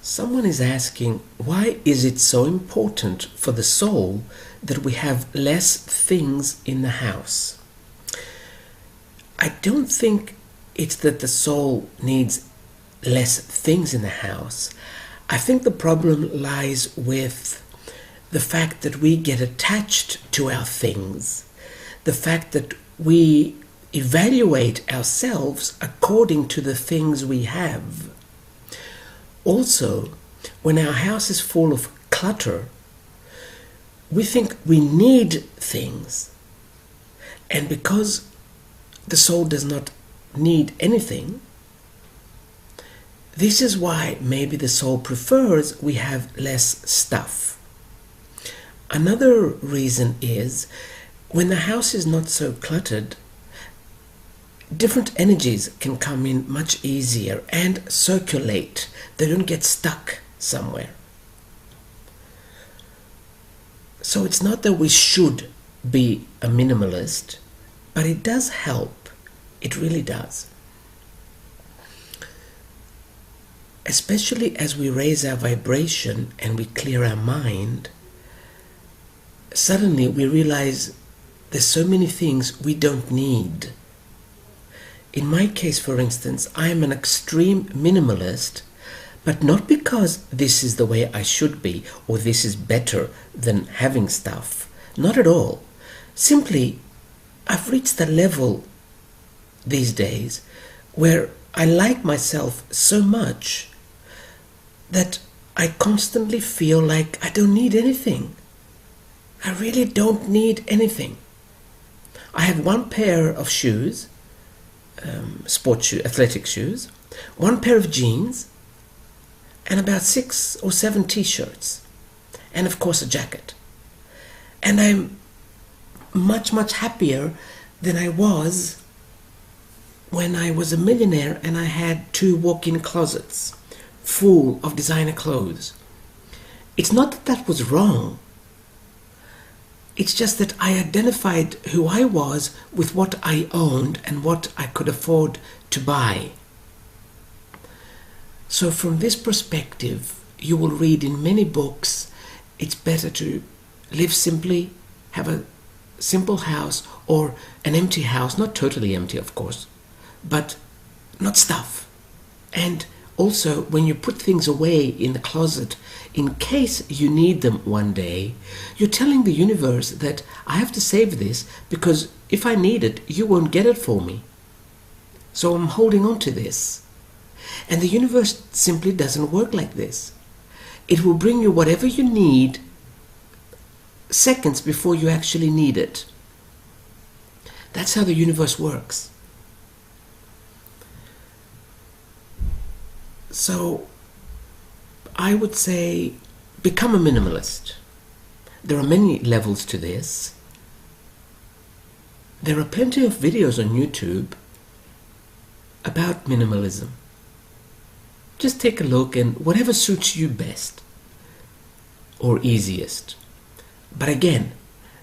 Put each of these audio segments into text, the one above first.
Someone is asking, why is it so important for the soul that we have less things in the house? I don't think it's that the soul needs less things in the house. I think the problem lies with the fact that we get attached to our things, the fact that we evaluate ourselves according to the things we have. Also, when our house is full of clutter, we think we need things. And because the soul does not need anything, this is why maybe the soul prefers we have less stuff. Another reason is when the house is not so cluttered, different energies can come in much easier and circulate. They don't get stuck somewhere. So it's not that we should be a minimalist, but it does help. It really does. Especially as we raise our vibration and we clear our mind, suddenly we realize there's so many things we don't need. In my case, for instance, I am an extreme minimalist, but not because this is the way I should be or this is better than having stuff. Not at all. Simply, I've reached a level these days where I like myself so much that I constantly feel like I don't need anything. I really don't need anything. I have one pair of shoes, sport shoe, athletic shoes, one pair of jeans, and about 6 or 7 t-shirts, and of course a jacket. And I'm much, much happier than I was when I was a millionaire and I had 2 walk-in closets full of designer clothes. It's not that that was wrong. It's just that I identified who I was with what I owned and what I could afford to buy. So from this perspective, you will read in many books, it's better to live simply, have a simple house or an empty house, not totally empty of course, but not stuff. And also, when you put things away in the closet, in case you need them one day, you're telling the universe that I have to save this because if I need it, you won't get it for me. So I'm holding on to this. And the universe simply doesn't work like this. It will bring you whatever you need seconds before you actually need it. That's how the universe works. So I would say become a minimalist. There are many levels to this. There are plenty of videos on YouTube about minimalism. Just take a look and whatever suits you best or easiest. But again,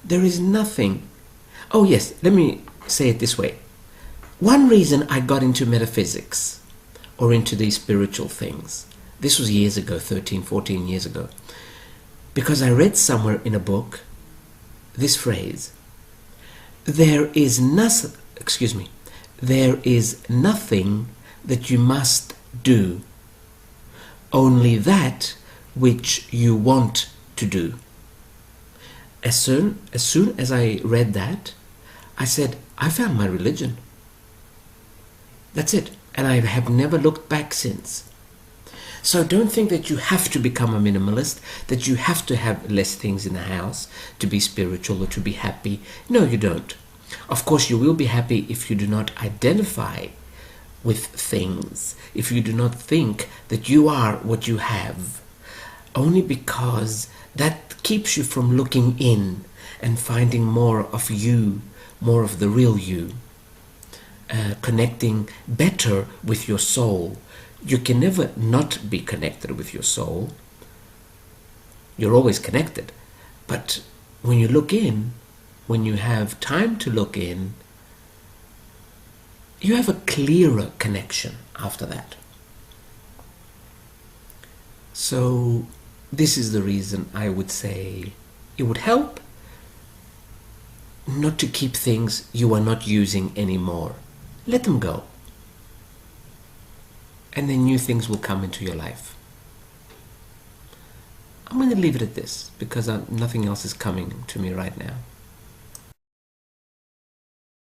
there is nothing. Oh yes, let me say it this way. One reason I got into metaphysics or into these spiritual things, this was years ago, 13, 14 years ago, because I read somewhere in a book this phrase, there is nothing that you must do, only that which you want to do. As soon as I read that, I said, I found my religion. That's it. And I have never looked back since. So don't think that you have to become a minimalist, that you have to have less things in the house to be spiritual or to be happy. No, you don't. Of course, you will be happy if you do not identify with things, if you do not think that you are what you have, only because that keeps you from looking in and finding more of you, more of the real you. Connecting better with your soul. You can never not be connected with your soul. You're always connected. But when you look in, when you have time to look in, you have a clearer connection after that. So this is the reason I would say it would help not to keep things you are not using anymore. Let them go. And then new things will come into your life. I'm going to leave it at this because nothing else is coming to me right now.